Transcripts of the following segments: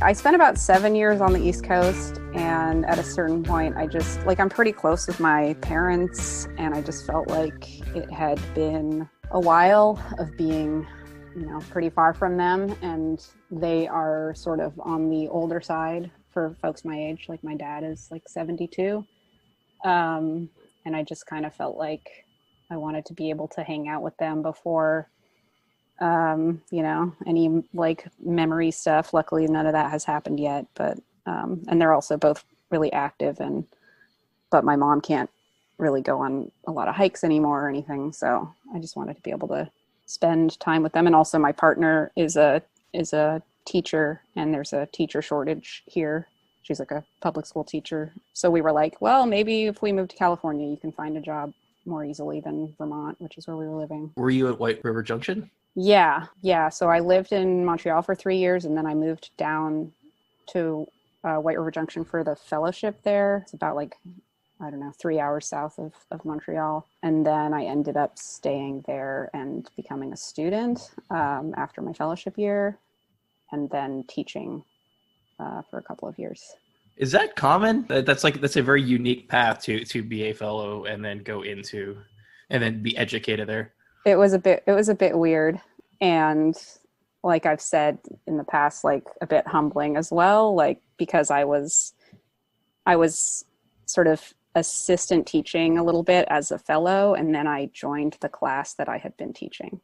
I spent about 7 years on the East Coast, and at a certain point, I'm pretty close with my parents, and I just felt like it had been a while of being, pretty far from them, and they are sort of on the older side for folks my age. Like my dad is like 72, and I just kind of felt like I wanted to be able to hang out with them before any like memory stuff. Luckily, none of that has happened yet, but, and they're also both really active, but my mom can't really go on a lot of hikes anymore or anything. So I just wanted to be able to spend time with them. And also my partner is a teacher, and there's a teacher shortage here. She's like a public school teacher. So we were like, well, maybe if we move to California, you can find a job more easily than Vermont, which is where we were living. Were you at White River Junction? Yeah. So I lived in Montreal for 3 years, and then I moved down to White River Junction for the fellowship there. It's about 3 hours south of Montreal. And then I ended up staying there and becoming a student after my fellowship year, and then teaching for a couple of years. Is that common? That's a very unique path to be a fellow and then go into and then be educated there. It was a bit weird, and like I've said in the past, like a bit humbling as well, like because I was sort of assistant teaching a little bit as a fellow, and then I joined the class that I had been teaching.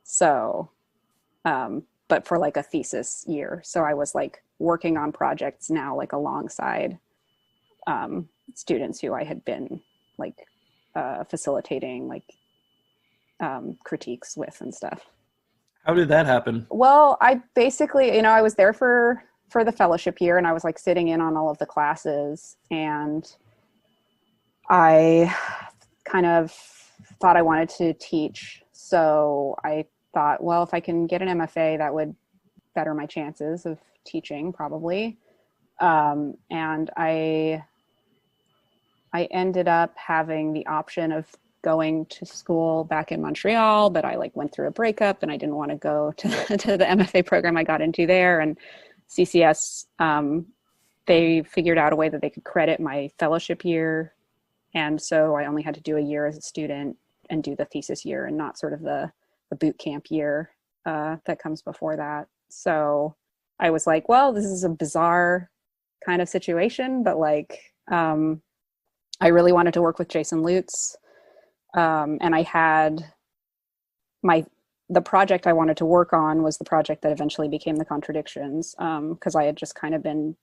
So, but for like a thesis year. So I was like working on projects now, like alongside students who I had been like facilitating like critiques with and stuff. How did that happen? Well, I basically, I was there for the fellowship year, and I was like sitting in on all of the classes, and I kind of thought I wanted to teach. So I thought, well, if I can get an MFA, that would better my chances of teaching probably. And I ended up having the option of going to school back in Montreal, but I like went through a breakup and I didn't want to go to the MFA program I got into there. And CCS, they figured out a way that they could credit my fellowship year. And so I only had to do a year as a student and do the thesis year, and not sort of the boot camp year that comes before that. So I was like, well, this is a bizarre kind of situation, but like, I really wanted to work with Jason Lutz. And I had the project I wanted to work on was the project that eventually became the Contradictions, because I had just kind of been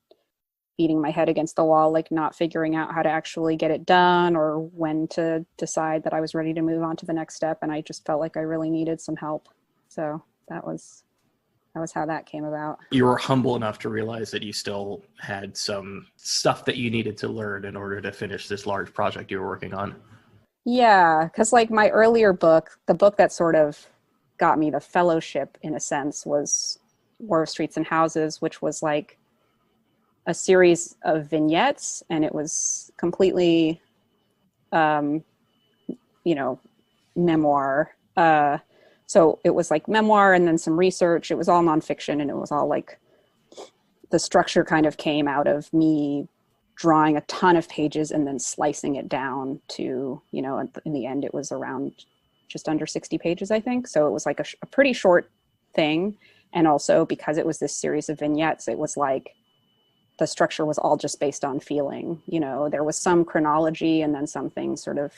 beating my head against the wall, like not figuring out how to actually get it done or when to decide that I was ready to move on to the next step. And I just felt like I really needed some help. So that was how that came about. You were humble enough to realize that you still had some stuff that you needed to learn in order to finish this large project you were working on. Yeah, because like my earlier book, the book that sort of got me the fellowship in a sense was War of Streets and Houses, which was like a series of vignettes, and it was completely, memoir. So it was like memoir and then some research. It was all nonfiction, and it was all like the structure kind of came out of me drawing a ton of pages and then slicing it down to, in the end, it was around just under 60 pages, I think. So it was like a pretty short thing. And also because it was this series of vignettes, it was like the structure was all just based on feeling. There was some chronology and then some things sort of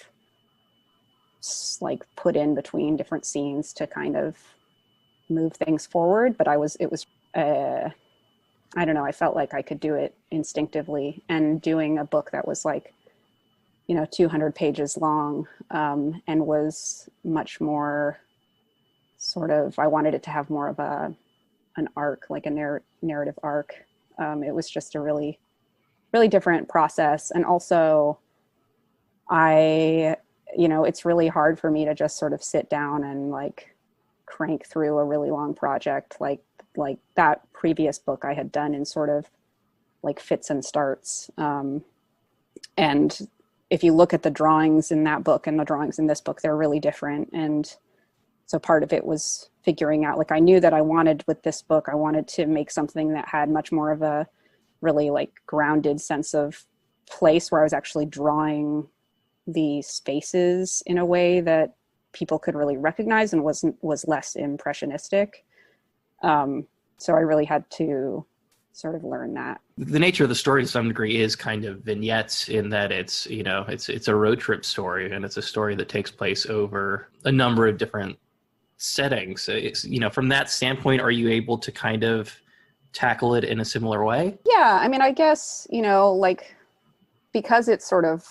like put in between different scenes to kind of move things forward. But I don't know, I felt like I could do it instinctively, and doing a book that was like, 200 pages long, and was much more sort of, I wanted it to have more of an arc, like a narrative arc. It was just a really, really different process. And also it's really hard for me to just sort of sit down and like crank through a really long project. Like that previous book I had done in sort of like fits and starts. And if you look at the drawings in that book and the drawings in this book, they're really different. And so part of it was figuring out, like I knew that I wanted with this book, I wanted to make something that had much more of a really like grounded sense of place where I was actually drawing the spaces in a way that people could really recognize and was less impressionistic. So I really had to sort of learn that. The nature of the story to some degree is kind of vignettes in that it's, you know, it's a road trip story, and it's a story that takes place over a number of different settings. It's, you know, from that standpoint, are you able to kind of tackle it in a similar way? Yeah, I mean, I guess, you know, like because it's sort of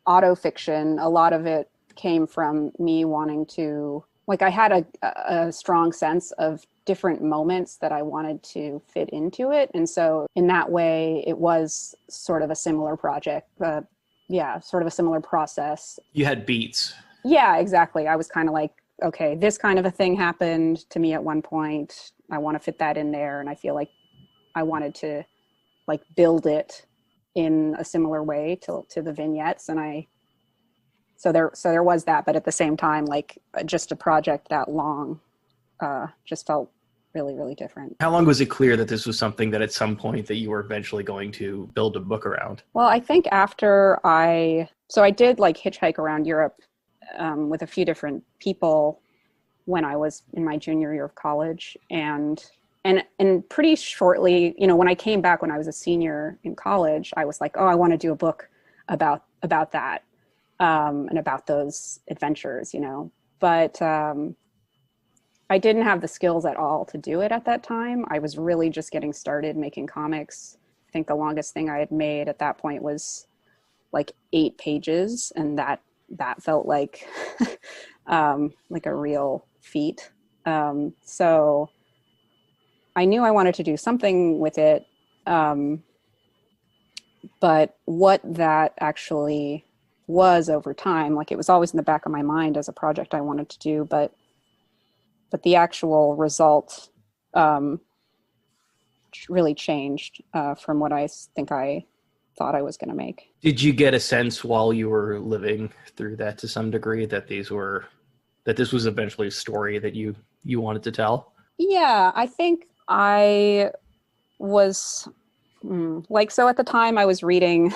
autofiction, a lot of it came from me wanting to, like I had a strong sense of different moments that I wanted to fit into it. And so in that way, it was sort of a similar project. Sort of a similar process. You had beats. Yeah, exactly. I was kind of like, okay, this kind of a thing happened to me at one point. I want to fit that in there. And I feel like I wanted to like build it in a similar way to the vignettes. And so there was that, but at the same time, like just a project that long just felt really, really different. How long was it clear that this was something that at some point that you were eventually going to build a book around? Well, I think after I did like hitchhike around Europe with a few different people when I was in my junior year of college, and pretty shortly, you know, when I came back when I was a senior in college, I was like, oh, I want to do a book about that and about those adventures, you know. But I didn't have the skills at all to do it at that time. I was really just getting started making comics. I think the longest thing I had made at that point was like 8 pages, and that felt like like a real feat. So I knew I wanted to do something with it, but what that actually was over time, like it was always in the back of my mind as a project I wanted to do, but the actual result really changed from what I think I thought I was going to make. Did you get a sense while you were living through that to some degree that this was eventually a story that you wanted to tell? Yeah, I think I was like, so at the time I was reading,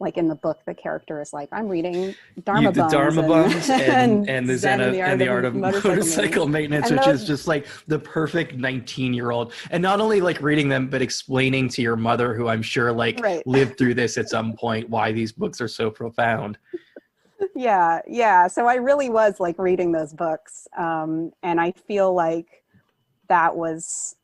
like in the book, the character is like, I'm reading Dharma Bums and the Zen and the Art of Motorcycle Maintenance, which is just like the perfect 19-year-old. And not only like reading them, but explaining to your mother, who I'm sure like lived through this at some point, why these books are so profound. Yeah. So I really was like reading those books. And I feel like that was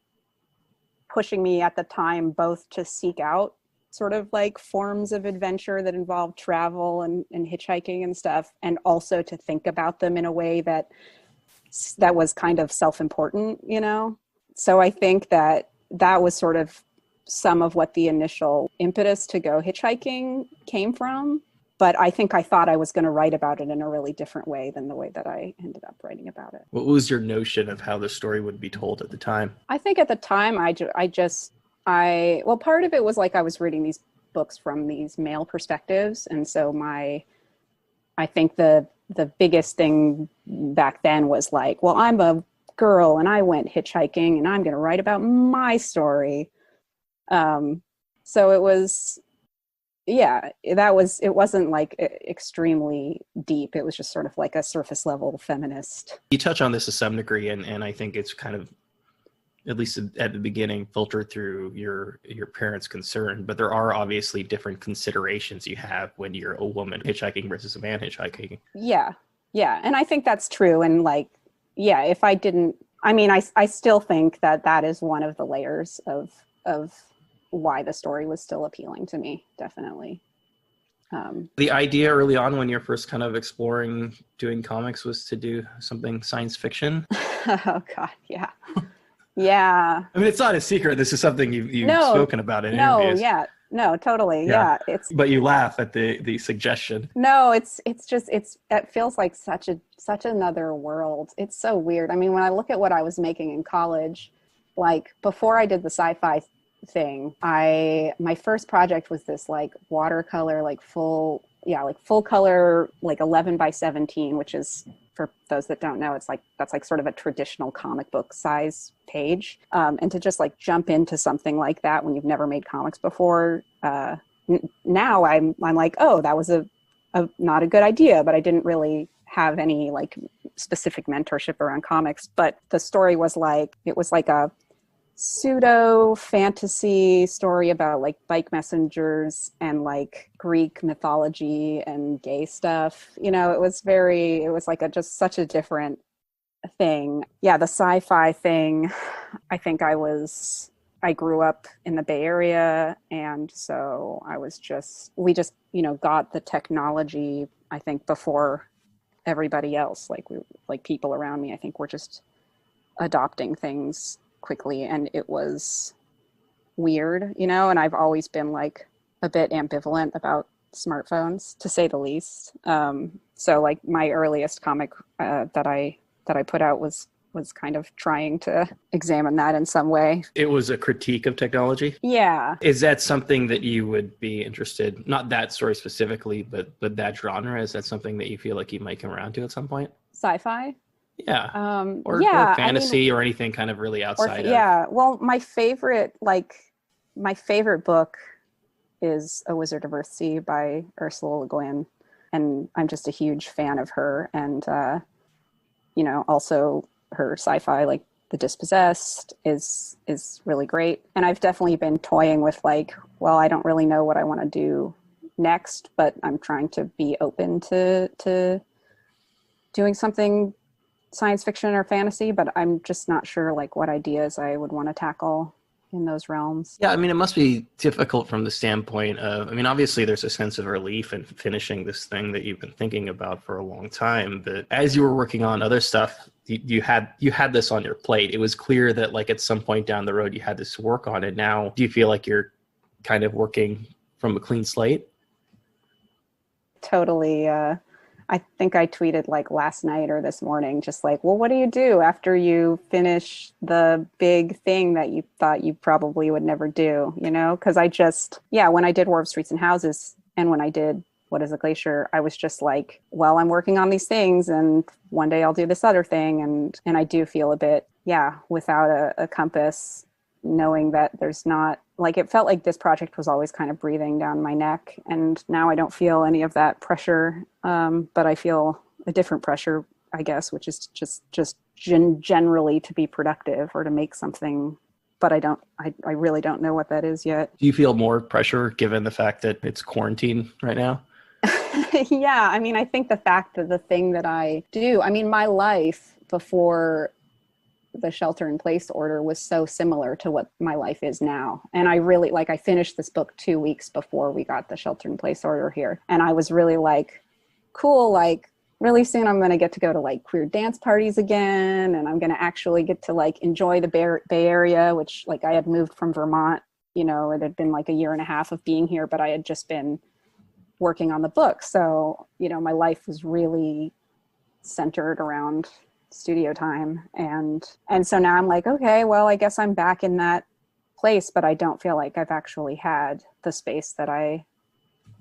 pushing me at the time both to seek out sort of like forms of adventure that involve travel and hitchhiking and stuff, and also to think about them in a way that was kind of self-important, you know? So I think that was sort of some of what the initial impetus to go hitchhiking came from. But I think I thought I was going to write about it in a really different way than the way that I ended up writing about it. What was your notion of how the story would be told at the time? I think at the time well, part of it was like I was reading these books from these male perspectives. And so I think the biggest thing back then was like, well, I'm a girl and I went hitchhiking and I'm going to write about my story. So it was, it wasn't like extremely deep. It was just sort of like a surface level feminist. You touch on this to some degree, and I think it's kind of, at least at the beginning, filtered through your parents' concern, but there are obviously different considerations you have when you're a woman hitchhiking versus a man hitchhiking. Yeah. And I think that's true. And like, if I didn't, I mean, I still think that is one of the layers of why the story was still appealing to me, definitely. The idea early on when you're first kind of exploring doing comics was to do something science fiction. Oh God, yeah. Yeah. I mean, it's not a secret. This is something you've spoken about in interviews. No, totally. Yeah. But you laugh at the suggestion. No, it feels like such another world. It's so weird. I mean, when I look at what I was making in college, like before I did the sci-fi thing, my first project was this like watercolor, like full like full color, like 11 by 17, which is, for those that don't know, it's like, that's like sort of a traditional comic book size page. And to just like jump into something like that when you've never made comics before, now I'm like, oh, that was a not a good idea, but I didn't really have any like specific mentorship around comics. But the story was like, it was like a pseudo fantasy story about like bike messengers and like Greek mythology and gay stuff. You know, it was like just such a different thing. Yeah, the sci-fi thing, I think I grew up in the Bay Area, and so we just, you know, got the technology, I think, before everybody else. Like people around me, I think, were just adopting things quickly, and it was weird, you know, and I've always been like a bit ambivalent about smartphones, to say the least. So like my earliest comic that I put out was kind of trying to examine that in some way. It was a critique of technology? Yeah. Is that something that you would be interested, not that story specifically, but that genre? Is that something that you feel like you might come around to at some point? Sci-fi? Yeah. Or fantasy, or anything kind of really outside of. Yeah. Well, my favorite book is A Wizard of Earthsea by Ursula Le Guin. And I'm just a huge fan of her. And, you know, also her sci-fi, like The Dispossessed, is really great. And I've definitely been toying with like, well, I don't really know what I want to do next, but I'm trying to be open to doing something science fiction or fantasy, but I'm just not sure like what ideas I would want to tackle in those realms. Yeah, I mean, it must be difficult from the standpoint of, I mean, obviously there's a sense of relief in finishing this thing that you've been thinking about for a long time, but as you were working on other stuff, you had this on your plate. It was clear that like at some point down the road you had this work on it. Now, do you feel like you're kind of working from a clean slate? Totally. I think I tweeted like last night or this morning, just like, well, what do you do after you finish the big thing that you thought you probably would never do, you know? Because when I did War of Streets and Houses, and when I did What is a Glacier, I was just like, well, I'm working on these things, and one day I'll do this other thing. And I do feel a bit, without a compass, knowing that there's not, like, it felt like this project was always kind of breathing down my neck, and now I don't feel any of that pressure, but I feel a different pressure, I guess, which is just generally to be productive or to make something, but I really don't know what that is yet. Do you feel more pressure given the fact that it's quarantine right now? Yeah, I mean, I think the fact that the thing that I do, I mean, my life before the shelter in place order was so similar to what my life is now. And I really, like, I finished this book 2 weeks before we got the shelter in place order here. And I was really like, cool, like really soon I'm going to get to go to like queer dance parties again. And I'm going to actually get to like enjoy the Bay Area, which, like, I had moved from Vermont, you know, it had been like a year and a half of being here, but I had just been working on the book. So, you know, my life was really centered around studio time. And so now I'm like, okay, well, I guess I'm back in that place, but I don't feel like I've actually had the space that I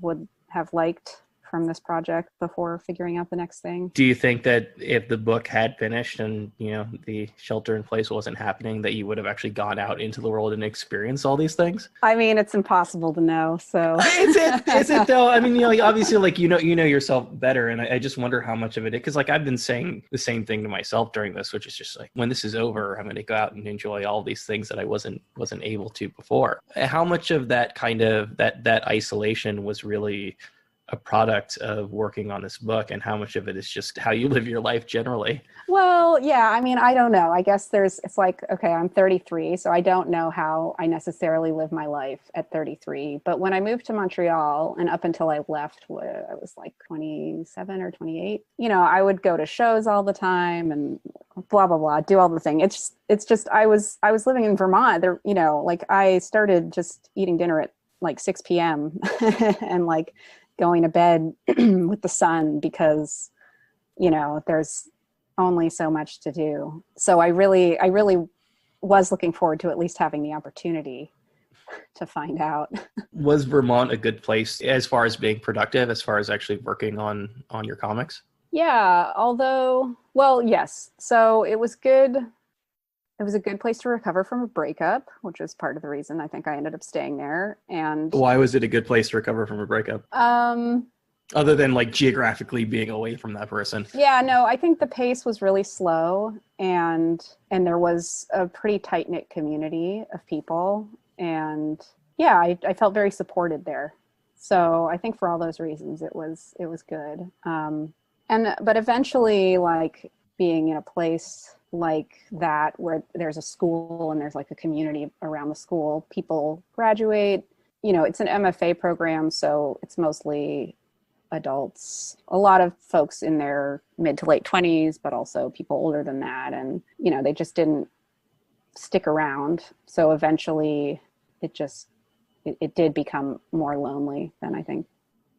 would have liked from this project before figuring out the next thing. Do you think that if the book had finished and, you know, the shelter in place wasn't happening, that you would have actually gone out into the world and experienced all these things? I mean, it's impossible to know. So Is it though? I mean, you know, obviously, like, you know yourself better. And I just wonder how much of it, because like I've been saying the same thing to myself during this, which is just like, when this is over, I'm going to go out and enjoy all these things that I wasn't able to before. How much of that kind of that isolation was really a product of working on this book, and how much of it is just how you live your life generally? Well, yeah, I mean, I don't know. I guess it's like, okay, I'm 33, so I don't know how I necessarily live my life at 33. But when I moved to Montreal, and up until I left, I was like 27 or 28, you know, I would go to shows all the time and blah, blah, blah, do all the thing. It's just, I was living in Vermont there, you know, like I started just eating dinner at like 6 p.m. and like going to bed with the sun, because, you know, there's only so much to do. So I really was looking forward to at least having the opportunity to find out. Was Vermont a good place as far as being productive, as far as actually working on your comics? Yeah, although, well, yes. So it was good. It was a good place to recover from a breakup, which is part of the reason I think I ended up staying there. And Why was it a good place to recover from a breakup? Other than like geographically being away from that person. Yeah, no, I think the pace was really slow, and there was a pretty tight-knit community of people, and yeah, I felt very supported there. So I think for all those reasons it was good. But eventually, like, being in a place like that where there's a school and there's like a community around the school, people graduate, it's an MFA program, so it's mostly adults, a lot of folks in their mid to late 20s, but also people older than that. And, they just didn't stick around. So eventually it did become more lonely than I think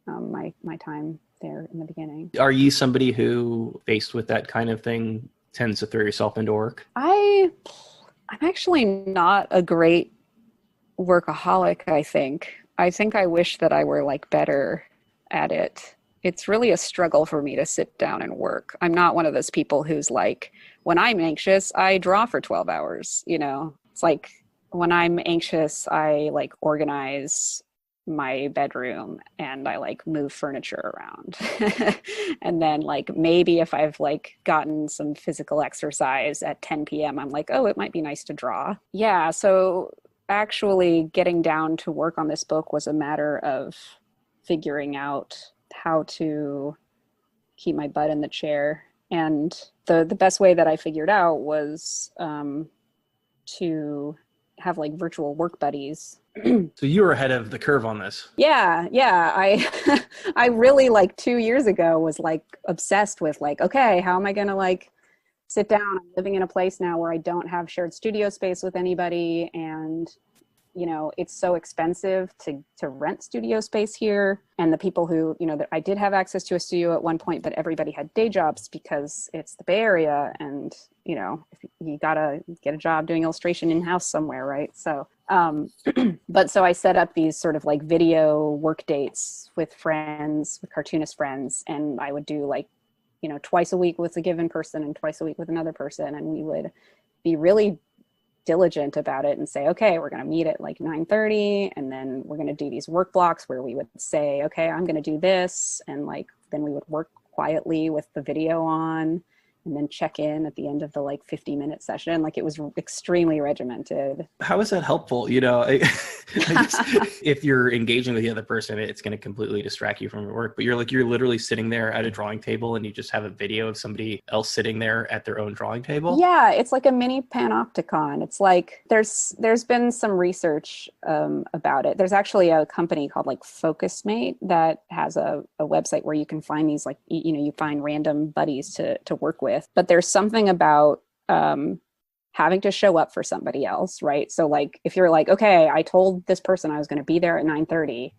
my time there in the beginning. Are you somebody who, faced with that kind of thing, tends to throw yourself into work? I'm actually not a great workaholic, I think. I think I wish that I were like better at it. It's really a struggle for me to sit down and work. I'm not one of those people who's like, when I'm anxious, I draw for 12 hours. It's like when I'm anxious, I like organize my bedroom and I like move furniture around. And then like maybe if I've like gotten some physical exercise at 10 p.m., I'm like, oh, it might be nice to draw. Yeah. So actually getting down to work on this book was a matter of figuring out how to keep my butt in the chair. And the best way that I figured out was to have like virtual work buddies. So you were ahead of the curve on this. Yeah. I really like 2 years ago was like obsessed with like, okay, how am I going to like sit down? I'm living in a place now where I don't have shared studio space with anybody. And it's so expensive to rent studio space here. And the people who, that I did have access to a studio at one point, but everybody had day jobs because it's the Bay Area. And, if you gotta get a job doing illustration in-house somewhere, right? So, but so I set up these sort of like video work dates with friends, with cartoonist friends. And I would do like, twice a week with a given person and twice a week with another person. And we would be really diligent about it and say, okay, we're going to meet at like 9:30, and then we're going to do these work blocks where we would say, okay, I'm going to do this, and like then we would work quietly with the video on, and then check in at the end of the like 50-minute session. Like it was extremely regimented. How is that helpful? I guess if you're engaging with the other person, it's going to completely distract you from your work. But you're literally sitting there at a drawing table and you just have a video of somebody else sitting there at their own drawing table. Yeah, it's like a mini panopticon. It's like there's been some research about it. There's actually a company called like FocusMate that has a website where you can find these like you find random buddies to work with. But there's something about having to show up for somebody else, right? So like if you're like, okay, I told this person I was going to be there at 9:30,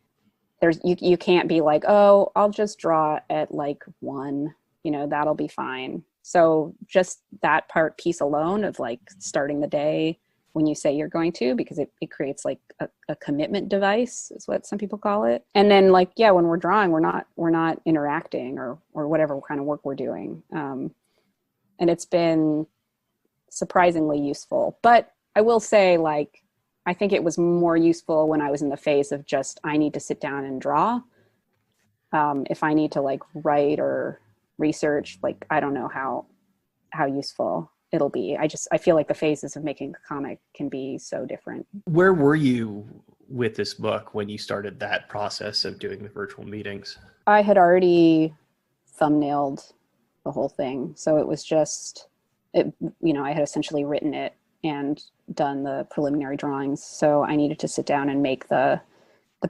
you can't be like, oh, I'll just draw at like 1, that'll be fine. So just that piece alone of like starting the day when you say you're going to, because it creates like a commitment device is what some people call it. And then like, yeah, when we're drawing, we're not interacting or whatever kind of work we're doing. And it's been surprisingly useful. But I will say, like, I think it was more useful when I was in the phase of just, I need to sit down and draw. If I need to like write or research, like, I don't know how useful it'll be. I feel like the phases of making a comic can be so different. Where were you with this book when you started that process of doing the virtual meetings? I had already thumbnailed the whole thing. So it was just, I had essentially written it and done the preliminary drawings. So I needed to sit down and make the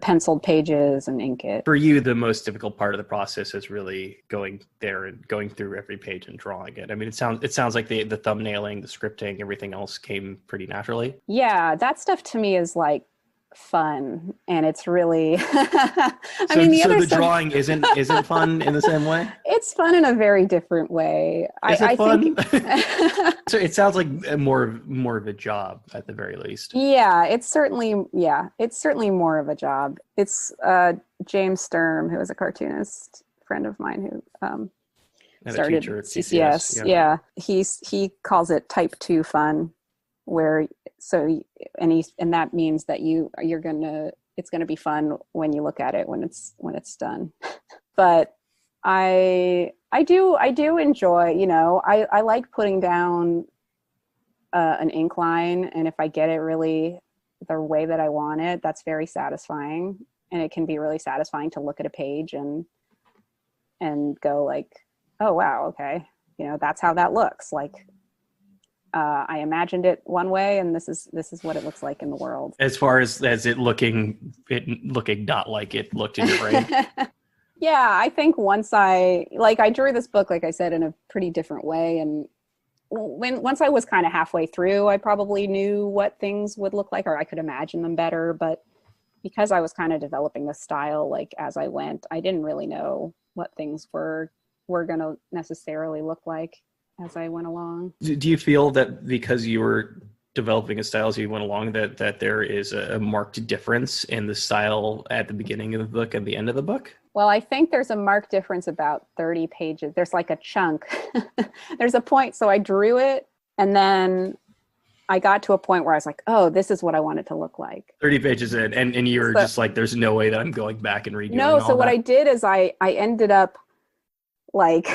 penciled pages and ink it. For you, the most difficult part of the process is really going there and going through every page and drawing it. I mean, it sounds like the thumbnailing, the scripting, everything else came pretty naturally. Yeah, that stuff to me is like fun, and it's really So the drawing isn't fun in the same way? It's fun in a very different way. Is it fun? Think So it sounds like more of a job at the very least. it's certainly more of a job. It's James Sturm, who is a cartoonist friend of mine who And started a teacher at CCS. Yeah. He calls it type 2 fun, where and that means that it's gonna be fun when you look at it when it's done. But I do enjoy, I like putting down an ink line, and if I get it really the way that I want it, that's very satisfying. And it can be really satisfying to look at a page and go like, oh wow, okay, that's how that looks. Like I imagined it one way, and this is what it looks like in the world. As far as it looking not like it looked in your brain. Yeah, I think once I drew this book, like I said, in a pretty different way, and once I was kind of halfway through, I probably knew what things would look like, or I could imagine them better. But because I was kind of developing the style like as I went, I didn't really know what things were going to necessarily look like as I went along. Do you feel that because you were developing a style as you went along, that there is a marked difference in the style at the beginning of the book and the end of the book? Well, I think there's a marked difference about 30 pages. There's like a chunk. There's a point. So I drew it, and then I got to a point where I was like, oh, this is what I want it to look like. 30 pages in, and you were just like, there's no way that I'm going back and redoing No, so what I did is I ended up like,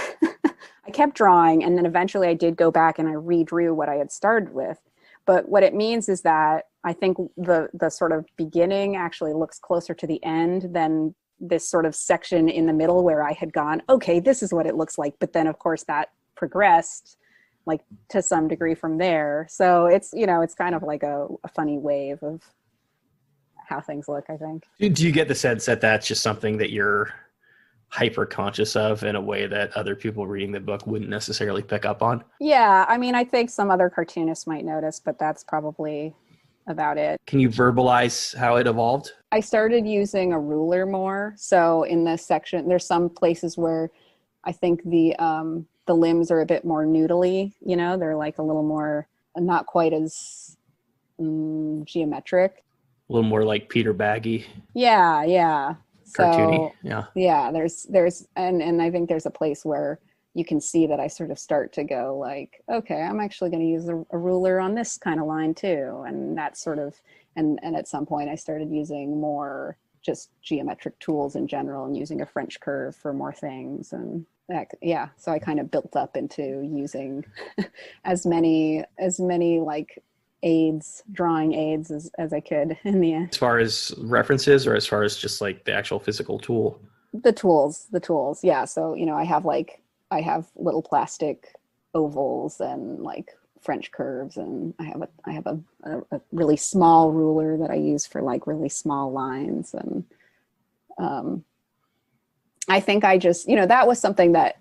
I kept drawing, and then eventually I did go back and I redrew what I had started with. But what it means is that I think the sort of beginning actually looks closer to the end than this sort of section in the middle where I had gone, okay, this is what it looks like. But then of course that progressed like to some degree from there. So it's, it's kind of like a funny wave of how things look, I think. Do you get the sense that that's just something that you're hyper conscious of in a way that other people reading the book wouldn't necessarily pick up on? Yeah, I think some other cartoonists might notice, but that's probably about it. Can you verbalize how it evolved? I started using a ruler more. So in this section, there's some places where I think the limbs are a bit more noodly, they're like a little more, not quite as geometric. A little more like Peter Baggy. Yeah. Cartoony, Yeah, there's and I think there's a place where you can see that I sort of start to go like, okay, I'm actually going to use a ruler on this kind of line too. And that sort of, and at some point I started using more just geometric tools in general and using a French curve for more things. And that, yeah, so I kind of built up into using as many like drawing aids as I could in the end. As far as references, or as far as just like the actual physical tool? The tools. Yeah. So, I have little plastic ovals and like French curves, and I have a really small ruler that I use for like really small lines. And I think I just, that was something that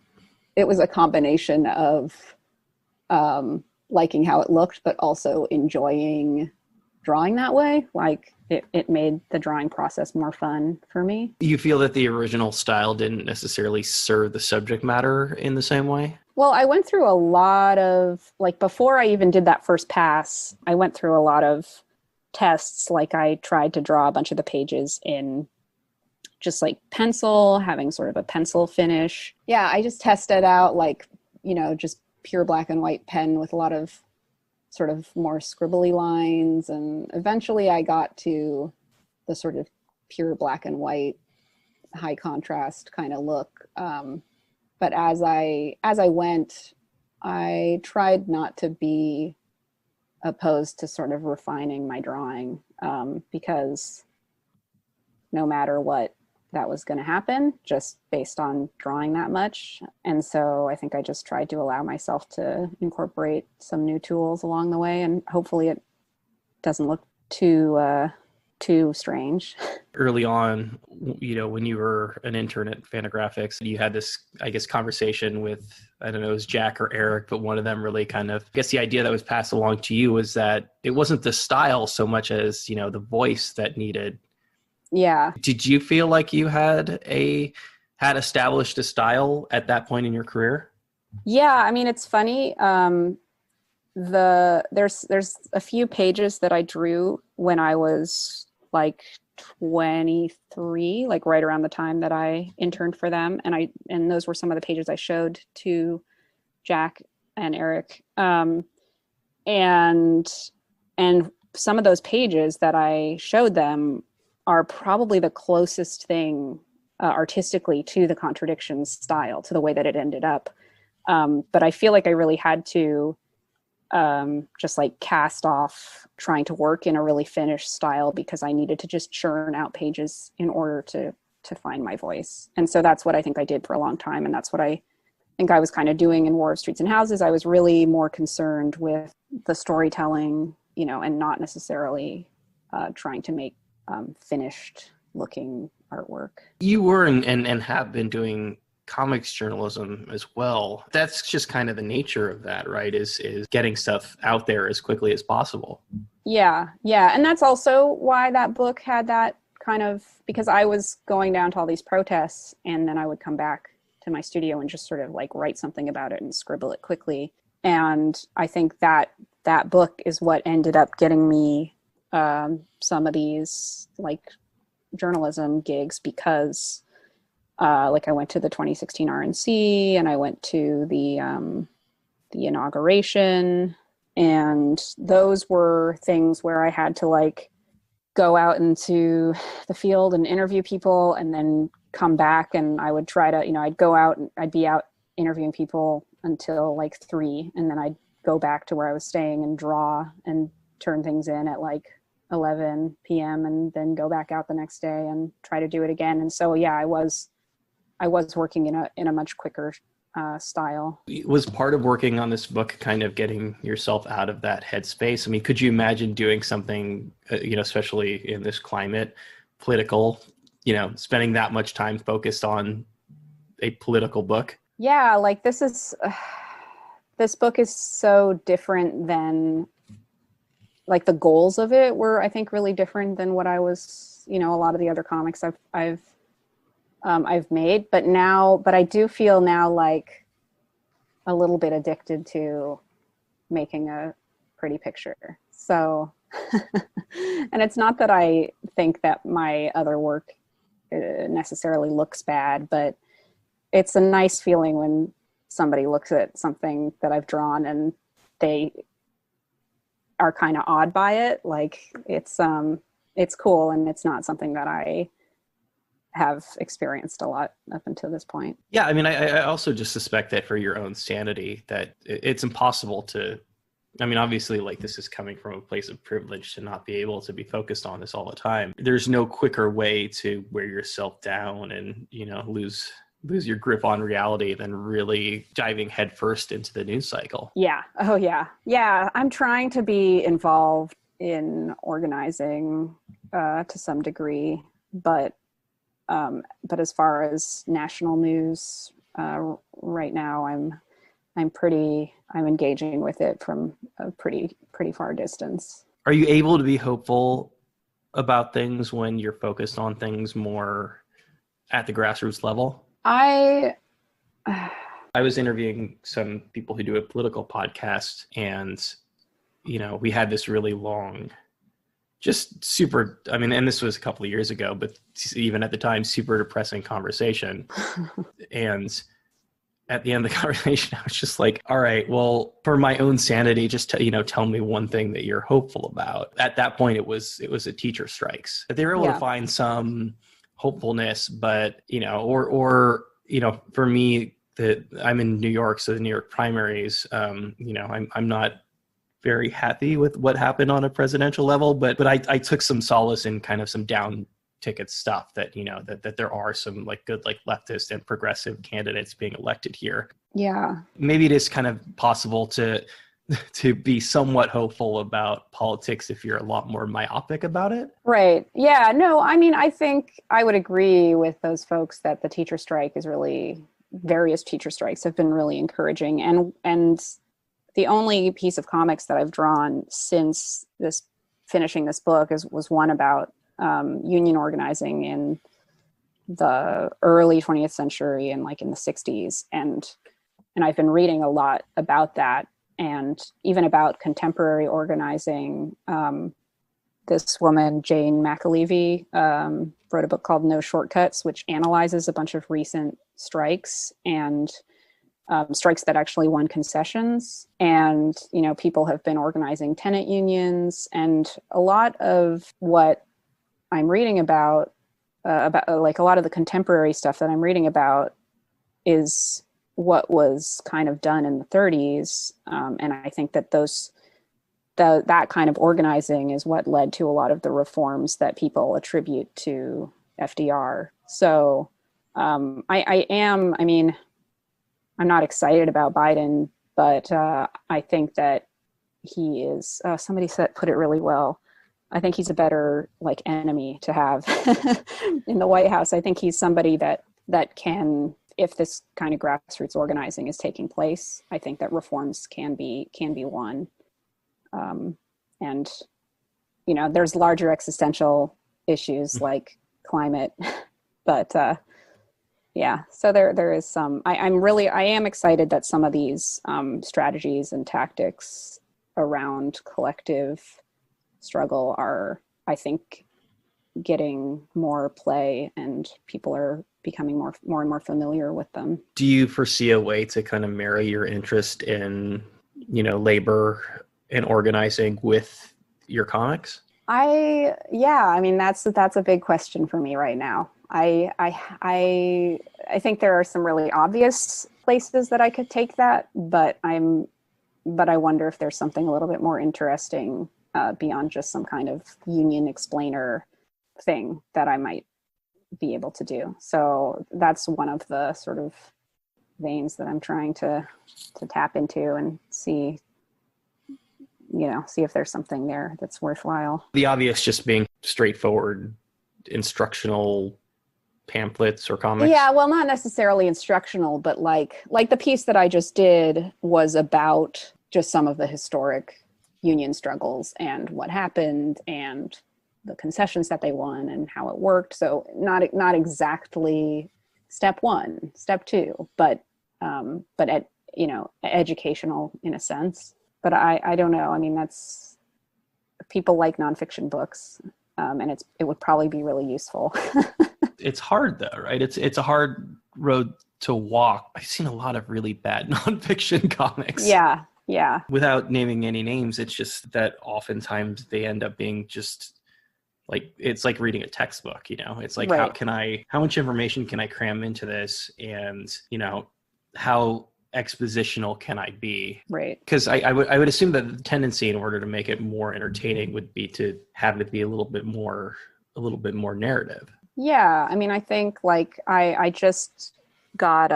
it was a combination of liking how it looked, but also enjoying drawing that way. Like it made the drawing process more fun for me. You feel that the original style didn't necessarily serve the subject matter in the same way? Well, I went through a lot of, like, before I even did that first pass, I went through a lot of tests. Like I tried to draw a bunch of the pages in just like pencil, having sort of a pencil finish. Yeah, I just tested out like, just pure black and white pen with a lot of sort of more scribbly lines. And eventually I got to the sort of pure black and white, high contrast kind of look. But as I went, I tried not to be opposed to sort of refining my drawing, because no matter what, that was going to happen just based on drawing that much. And so I think I just tried to allow myself to incorporate some new tools along the way, and hopefully it doesn't look too too strange. Early on, when you were an intern at Fantagraphics, you had this, I guess, conversation with, I don't know, it was Jack or Eric, but one of them really kind of, I guess the idea that was passed along to you was that it wasn't the style so much as, the voice that needed. Yeah. Did you feel like you had established a style at that point in your career? Yeah, I mean, it's funny. There's a few pages that I drew when I was like 23, like right around the time that I interned for them, and those were some of the pages I showed to Jack and Eric, and some of those pages that I showed them are probably the closest thing artistically to the Contradictions style, to the way that it ended up. But I feel like I really had to just like cast off trying to work in a really finished style, because I needed to just churn out pages in order to find my voice. And so that's what I think I did for a long time. And that's what I think I was kind of doing in War of Streets and Houses. I was really more concerned with the storytelling, and not necessarily trying to make finished looking artwork. You were and have been doing comics journalism as well. That's just kind of the nature of that, right? Is getting stuff out there as quickly as possible. Yeah. And that's also why that book had that kind of, because I was going down to all these protests, and then I would come back to my studio and just sort of like write something about it and scribble it quickly. And I think that book is what ended up getting me some of these like journalism gigs, because like I went to the 2016 RNC, and I went to the inauguration, and those were things where I had to like go out into the field and interview people, and then come back, and I would try to, I'd go out and I'd be out interviewing people until like 3, and then I'd go back to where I was staying and draw and turn things in at like 11 p.m. and then go back out the next day and try to do it again. And so, yeah, I was working in a much quicker style. Was part of working on this book kind of getting yourself out of that headspace? I mean, could you imagine doing something, especially in this climate, political, spending that much time focused on a political book? Yeah, like this book is so different than, like, the goals of it were, I think, really different than what I was, a lot of the other comics I've made, but I do feel now like a little bit addicted to making a pretty picture. So, and it's not that I think that my other work necessarily looks bad, but it's a nice feeling when somebody looks at something that I've drawn and they are kind of awed by it. Like it's cool, and it's not something that I have experienced a lot up until this point. Yeah, I mean, I also just suspect that for your own sanity, that it's impossible to, I mean, obviously, like, this is coming from a place of privilege to not be able to be focused on this all the time. There's no quicker way to wear yourself down and, lose your grip on reality than really diving headfirst into the news cycle. Yeah. Oh, yeah. Yeah. I'm trying to be involved in organizing to some degree, but as far as national news, right now, I'm engaging with it from a pretty far distance. Are you able to be hopeful about things when you're focused on things more at the grassroots level? I was interviewing some people who do a political podcast, and, we had this really long, just super, I mean, and this was a couple of years ago, but even at the time, super depressing conversation. And at the end of the conversation, I was just like, all right, well, for my own sanity, just tell me one thing that you're hopeful about. At that point, it was a teacher strikes. They were able to find some hopefulness, but, for me, I'm in New York, so the New York primaries, I'm not very happy with what happened on a presidential level, but I took some solace in kind of some down ticket stuff that, that there are some like good, like leftist and progressive candidates being elected here. Yeah. Maybe it is kind of possible to to be somewhat hopeful about politics if you're a lot more myopic about it. Right. Yeah. No, I mean, I think I would agree with those folks that the teacher strike is really, various teacher strikes have been really encouraging. And the only piece of comics that I've drawn since finishing this book was one about union organizing in the early 20th century and like in the 60s. And I've been reading a lot about that, and even about contemporary organizing. This woman, Jane McAlevey, wrote a book called No Shortcuts, which analyzes a bunch of recent strikes and strikes that actually won concessions. And, you know, people have been organizing tenant unions. And a lot of what I'm reading about like a lot of the contemporary stuff that I'm reading about is what was kind of done in the 30s. And I think that that kind of organizing is what led to a lot of the reforms that people attribute to FDR. So I'm not excited about Biden, but I think that he is, somebody put it really well. I think he's a better like enemy to have in the White House. I think he's somebody that can, if this kind of grassroots organizing is taking place, I think that reforms can be won. And, you know, there's larger existential issues like climate, but yeah, so there is some, I am excited that some of these strategies and tactics around collective struggle are, I think, getting more play, and people are becoming more and more familiar with them. Do you foresee a way to kind of marry your interest in, you know, labor and organizing with your comics? I mean, that's a big question for me right now. I think there are some really obvious places that I could take that, but I wonder if there's something a little bit more interesting beyond just some kind of union explainer thing that I might be able to do. So that's one of the sort of veins that I'm trying to tap into and see if there's something there that's worthwhile. The obvious just being straightforward instructional pamphlets or comics? Yeah, well, not necessarily instructional, but like the piece that I just did was about just some of the historic union struggles and what happened and the concessions that they won and how it worked. So not exactly step one, step two, but educational in a sense. But I don't know. I mean, that's, people like nonfiction books, and it would probably be really useful. It's hard though, right? It's a hard road to walk. I've seen a lot of really bad nonfiction comics. Yeah. Without naming any names, it's just that oftentimes they end up being just like, it's like reading a textbook, you know? It's like, right. How much information can I cram into this? And, you know, how expositional can I be? Right. Because I would assume that the tendency in order to make it more entertaining would be to have it be a little bit more narrative. Yeah. I mean, I think like I just got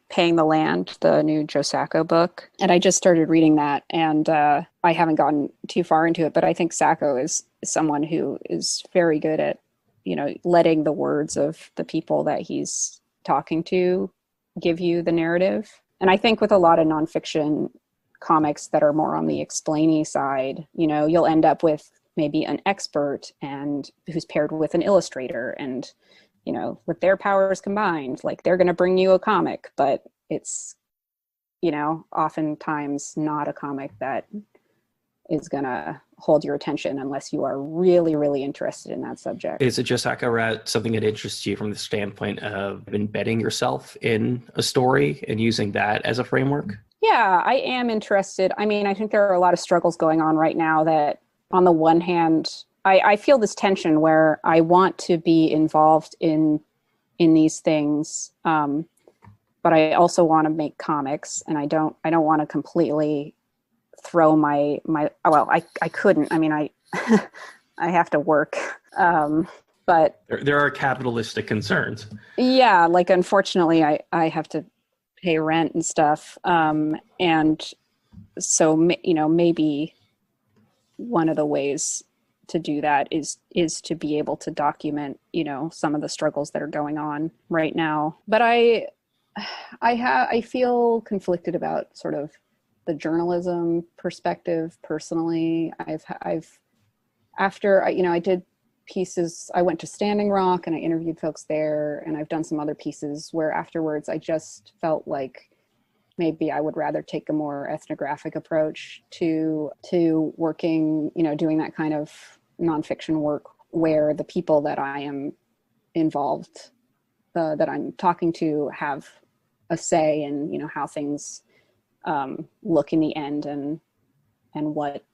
Paying the Land, the new Joe Sacco book, and I just started reading that, and I haven't gotten too far into it, but I think Sacco is someone who is very good at, you know, letting the words of the people that he's talking to give you the narrative. And I think with a lot of nonfiction comics that are more on the explainy side, you know, you'll end up with maybe an expert and who's paired with an illustrator, and, you know, with their powers combined, like they're going to bring you a comic, but it's, you know, oftentimes not a comic that is going to hold your attention unless you are really, really interested in that subject. Is it just something that interests you from the standpoint of embedding yourself in a story and using that as a framework? Yeah, I am interested. I mean, I think there are a lot of struggles going on right now that, on the one hand, I feel this tension where I want to be involved in these things, but I also want to make comics, and I don't want to completely throw my I couldn't. I mean, I have to work, but there are capitalistic concerns. Yeah, like unfortunately, I have to pay rent and stuff, and maybe one of the ways to do that is to be able to document, some of the struggles that are going on right now. But I feel conflicted about sort of the journalism perspective personally. I did pieces, I went to Standing Rock and I interviewed folks there, and I've done some other pieces where afterwards I just felt like maybe I would rather take a more ethnographic approach to working, doing that kind of nonfiction work where the people that I am involved, that I'm talking to, have a say in, how things look in the end, and what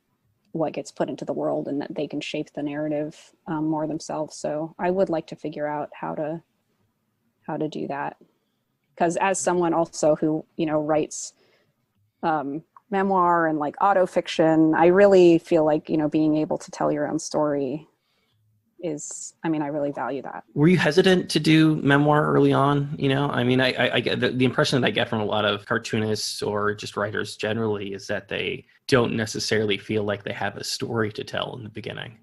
gets put into the world, and that they can shape the narrative more themselves. So I would like to figure out how to do that. Because as someone also who, writes memoir and like autofiction, I really feel like, being able to tell your own story I really value that. Were you hesitant to do memoir early on? I get the impression that I get from a lot of cartoonists or just writers generally is that they don't necessarily feel like they have a story to tell in the beginning.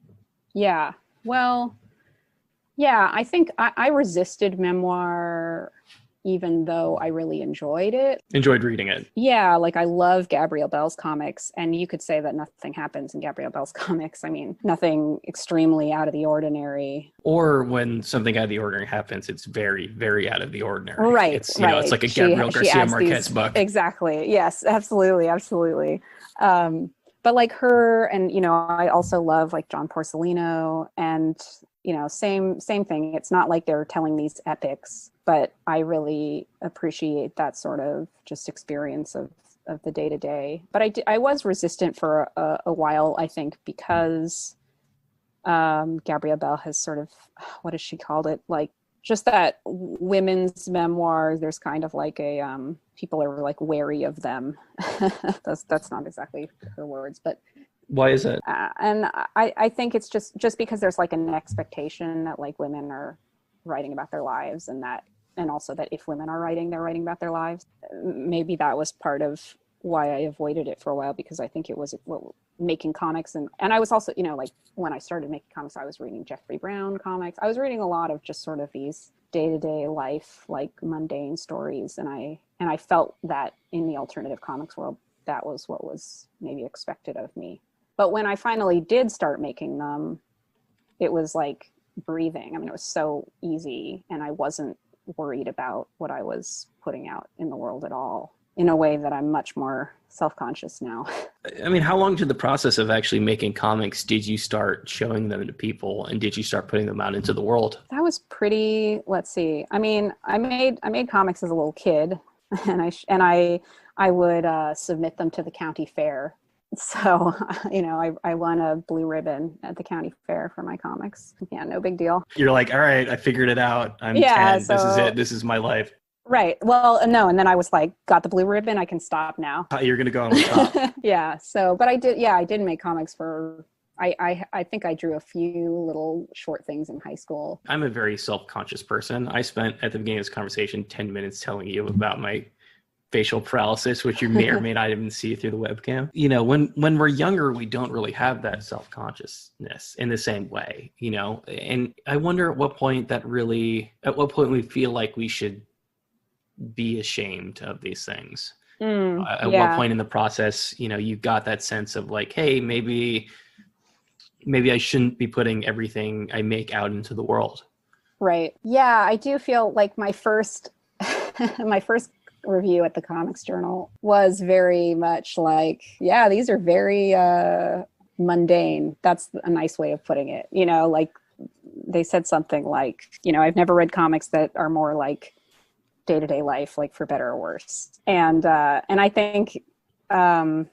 Yeah. Well, yeah, I think I resisted memoir even though I really enjoyed it. Enjoyed reading it. Yeah, like I love Gabrielle Bell's comics, and you could say that nothing happens in Gabrielle Bell's comics. I mean, nothing extremely out of the ordinary. Or when something out of the ordinary happens, it's very, very out of the ordinary. Right, It's, right. It's like a Gabrielle Garcia Marquez book. Exactly. Yes, absolutely, absolutely. But like her, and, I also love like John Porcellino, and, same thing. It's not like they're telling these epics, but I really appreciate that sort of just experience of the day to day. But I was resistant for a while, I think, because Gabrielle Bell has sort of, what has she called it? Like just that women's memoir. There's kind of like a, people are like wary of them. That's not exactly her words, but. Why is it? And I think it's just because there's like an expectation that like women are writing about their lives, and also that if women are writing, they're writing about their lives. Maybe that was part of why I avoided it for a while, because I think it was making comics. And I was also, like when I started making comics, I was reading Jeffrey Brown comics. I was reading a lot of just sort of these day-to-day life, like mundane stories. And I felt that in the alternative comics world, that was what was maybe expected of me. But when I finally did start making them, it was like breathing. I mean, it was so easy, and I wasn't worried about what I was putting out in the world at all, in a way that I'm much more self-conscious now. I mean, how long did the process of actually making comics did you start showing them to people, and did you start putting them out into the world? That was pretty, let's see. I mean, I made comics as a little kid, and I would submit them to the county fair. So, I won a blue ribbon at the county fair for my comics. Yeah, no big deal. You're like, all right, I figured it out. I'm 10. This is it. This is my life. Right. Well, no. And then I was like, got the blue ribbon. I can stop now. You're going to go on top. Yeah. So, but I did make comics for, I think I drew a few little short things in high school. I'm a very self-conscious person. I spent at the beginning of this conversation 10 minutes telling you about my facial paralysis, which you may or may not even see through the webcam. When we're younger, we don't really have that self-consciousness in the same way, and I wonder at what point we feel like we should be ashamed of these things. At what point in the process, you got that sense of like, hey, maybe I shouldn't be putting everything I make out into the world. Right. Yeah, I do feel like my first review at the Comics Journal was very much like, yeah, these are very mundane. That's a nice way of putting it. Like they said something like, I've never read comics that are more like day-to-day life, like for better or worse. And I think, thank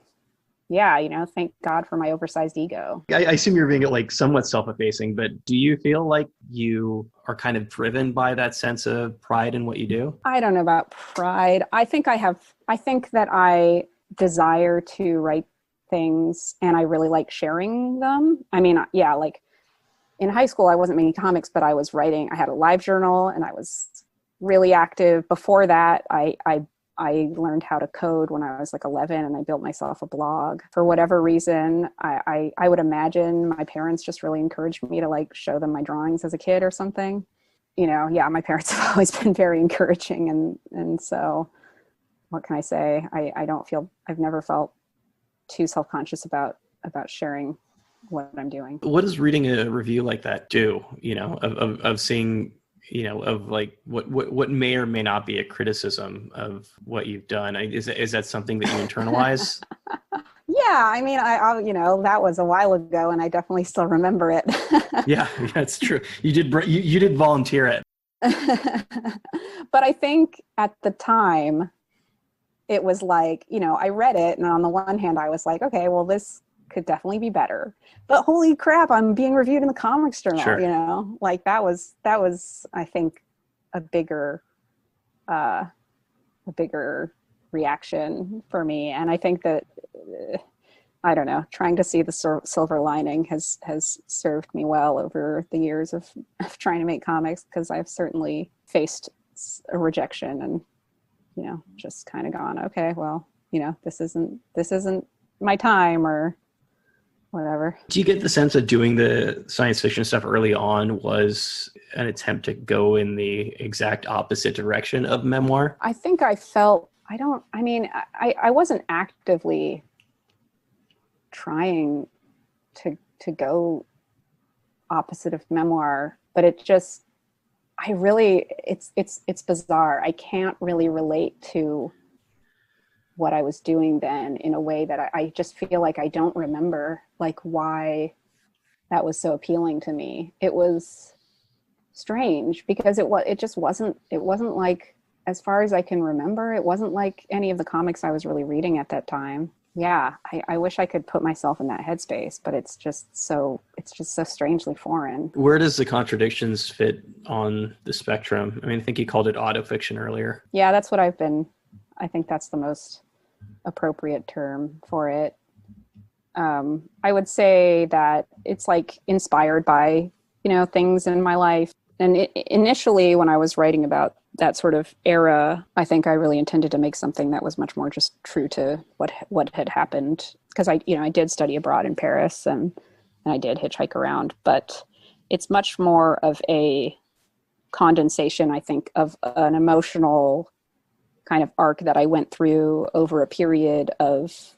God for my oversized ego. I assume you're being like somewhat self-effacing, but do you feel like you are kind of driven by that sense of pride in what you do? I don't know about pride. I think that I desire to write things, and I really like sharing them. I mean, yeah, like in high school, I wasn't making comics, but I was writing. I had a live journal, and I was really active. Before that, I I learned how to code when I was like 11, and I built myself a blog. For whatever reason, I would imagine my parents just really encouraged me to like show them my drawings as a kid or something. You know, yeah, my parents have always been very encouraging. And so what can I say? I've never felt too self-conscious about sharing what I'm doing. What does reading a review like that do, of seeing, of like what may or may not be a criticism of what you've done? Is that something that you internalize? Yeah, I mean, I that was a while ago, and I definitely still remember it. Yeah, it's true. You did volunteer it. But I think at the time, it was like, I read it, and on the one hand, I was like, okay, well, this could definitely be better. But holy crap, I'm being reviewed in the Comics Journal. Sure. Like that was I think a bigger reaction for me. And I think that I don't know, trying to see the silver lining has served me well over the years of trying to make comics, because I've certainly faced a rejection and just kind of gone, okay, well, this isn't my time or whatever. Do you get the sense that doing the science fiction stuff early on was an attempt to go in the exact opposite direction of memoir? I think I felt, I wasn't actively trying to go opposite of memoir, but it just, it's bizarre. I can't really relate to what I was doing then in a way that I just feel like I don't remember like why that was so appealing to me. It was strange because it wasn't like, as far as I can remember, it wasn't like any of the comics I was really reading at that time. Yeah, I wish I could put myself in that headspace, but it's just so strangely foreign. Where does the Contradictions fit on the spectrum? I mean, I think you called it autofiction earlier. Yeah, that's what I think that's the most appropriate term for it. I would say that it's like inspired by, things in my life. And initially when I was writing about that sort of era, I think I really intended to make something that was much more just true to what had happened. Because I did study abroad in Paris and I did hitchhike around, but it's much more of a condensation, I think, of an emotional kind of arc that I went through over a period of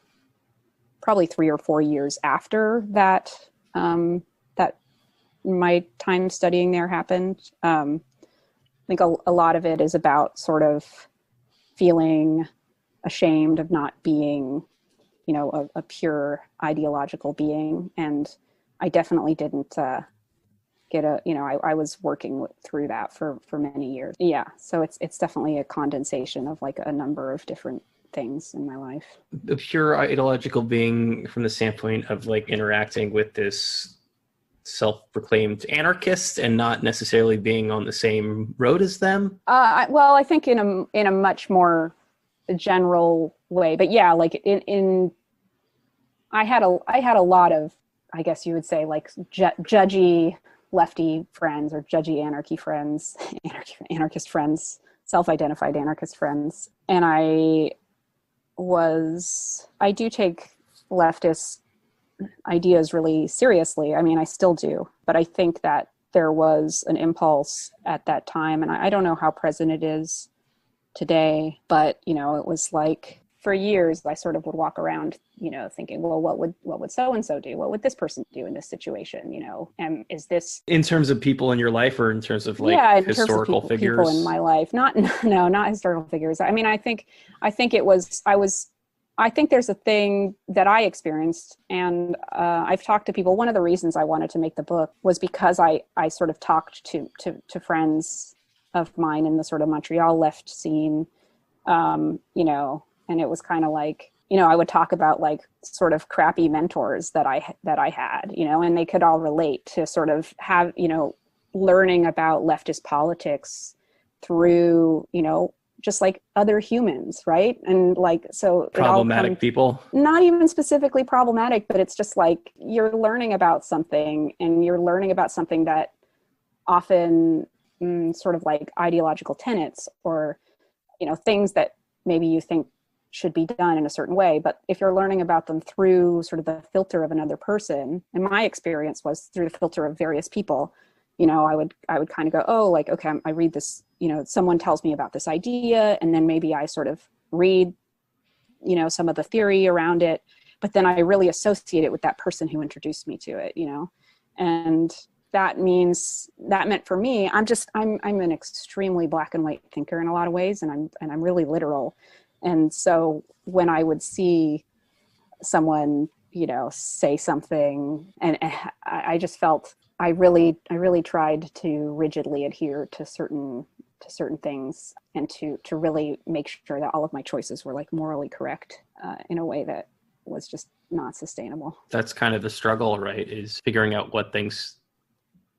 probably 3 or 4 years after that, that my time studying there happened. I think a lot of it is about sort of feeling ashamed of not being, a pure ideological being. And I definitely didn't I was working through that for many years. Yeah. So it's definitely a condensation of like a number of different things in my life. A pure ideological being from the standpoint of like interacting with this self-proclaimed anarchist and not necessarily being on the same road as them. I think in a much more general way, but yeah, like I had a lot of, I guess you would say, like judgy lefty friends or judgy anarchist friends, self-identified anarchist friends. And I do take leftist ideas really seriously. I mean, I still do, but I think that there was an impulse at that time, and I don't know how present it is today, but it was like, for years, I sort of would walk around, thinking, well, what would so-and-so do? What would this person do in this situation? And is this... In terms of people in your life or in terms of like historical figures? People in my life. Not historical figures. I mean, I think there's a thing that I experienced, and I've talked to people. One of the reasons I wanted to make the book was because I sort of talked to friends of mine in the sort of Montreal left scene, and it was kind of like, I would talk about like sort of crappy mentors that I had, and they could all relate to sort of have, learning about leftist politics through, just like other humans, right? And like, so problematic people, not even specifically problematic, but it's just like you're learning about something, and you're learning about something that often sort of like ideological tenets or, things that maybe you think should be done in a certain way. But if you're learning about them through sort of the filter of another person, and my experience was through the filter of various people, I would kind of go, oh, like, okay, I read this, someone tells me about this idea, and then maybe I sort of read, some of the theory around it, but then I really associate it with that person who introduced me to it, and that meant for me, I'm an extremely black and white thinker in a lot of ways, and I'm really literal. And so when I would see someone, say something, and I just felt I really tried to rigidly adhere to certain things, and to really make sure that all of my choices were like morally correct in a way that was just not sustainable. That's kind of the struggle, right? Is figuring out what things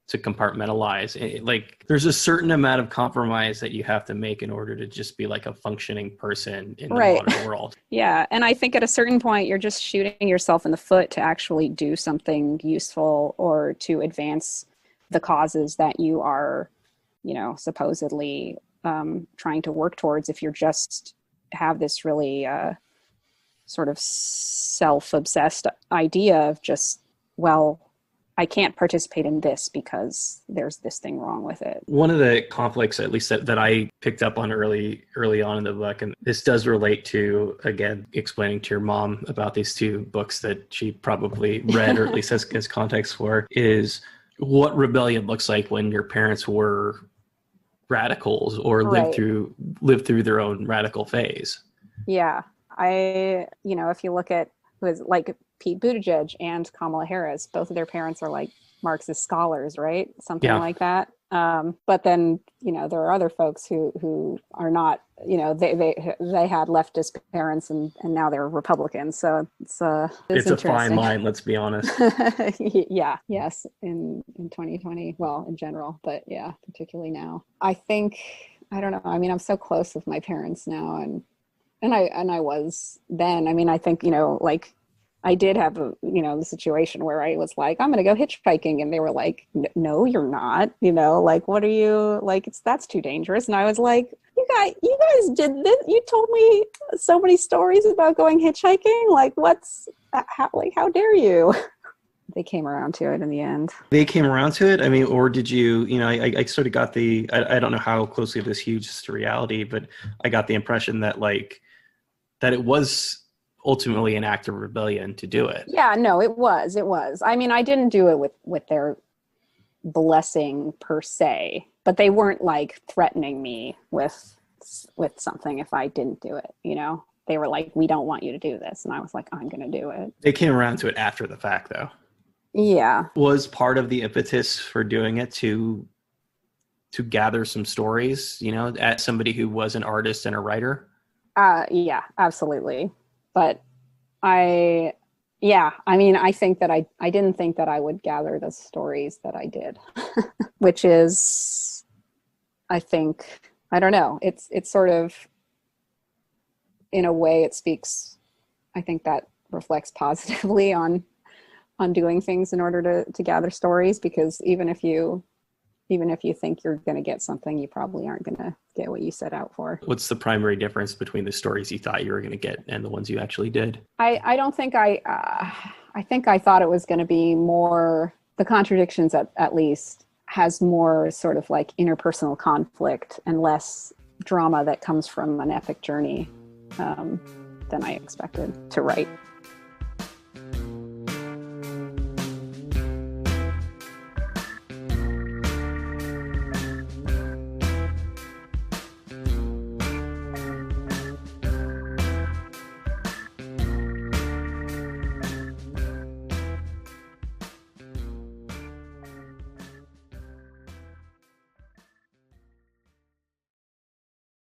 to compartmentalize. Like, there's a certain amount of compromise that you have to make in order to just be like a functioning person in the modern world. Yeah. And I think at a certain point, you're just shooting yourself in the foot to actually do something useful or to advance the causes that you are, supposedly trying to work towards. If you're just have this really sort of self-obsessed idea of just, well, I can't participate in this because there's this thing wrong with it. One of the conflicts, at least that I picked up on early on in the book, and this does relate to, again, explaining to your mom about these two books that she probably read, or at least has context for, is what rebellion looks like when your parents were radicals or lived through their own radical phase. Yeah. If you look at who is like Pete Buttigieg and Kamala Harris, both of their parents are like Marxist scholars, right? Something like that. But then, there are other folks who are not, they had leftist parents and now they're Republicans. So it's a fine line, let's be honest. Yeah. Yes. In 2020, well, in general, but yeah, particularly now. I think, I don't know. I mean, I'm so close with my parents now, and I was then. I mean, I think, I did have the situation where I was like, I'm going to go hitchhiking. And they were like, no, you're not, like, what are you like? that's too dangerous. And I was like, you guys did this. You told me so many stories about going hitchhiking. Like, how dare you? They came around to it in the end. They came around to it? I mean, or did you, I sort of got I don't know how closely this huge to reality, but I got the impression that that it was ultimately an act of rebellion to do it. Yeah, no, it was. I mean, I didn't do it with their blessing per se, but they weren't like threatening me with something if I didn't do it, They were like, we don't want you to do this. And I was like, I'm going to do it. They came around to it after the fact, though. Yeah. Was part of the impetus for doing it to gather some stories, at somebody who was an artist and a writer? Yeah, absolutely. But I think that I didn't think that I would gather the stories that I did, which is, I think, I don't know. It's sort of, in a way, it speaks, I think that reflects positively on doing things in order to gather stories, because even if you think you're going to get something, you probably aren't going to get what you set out for. What's the primary difference between the stories you thought you were going to get and the ones you actually did? I don't think I think I thought it was going to be more, the Contradictions at least has more sort of like interpersonal conflict and less drama that comes from an epic journey than I expected to write.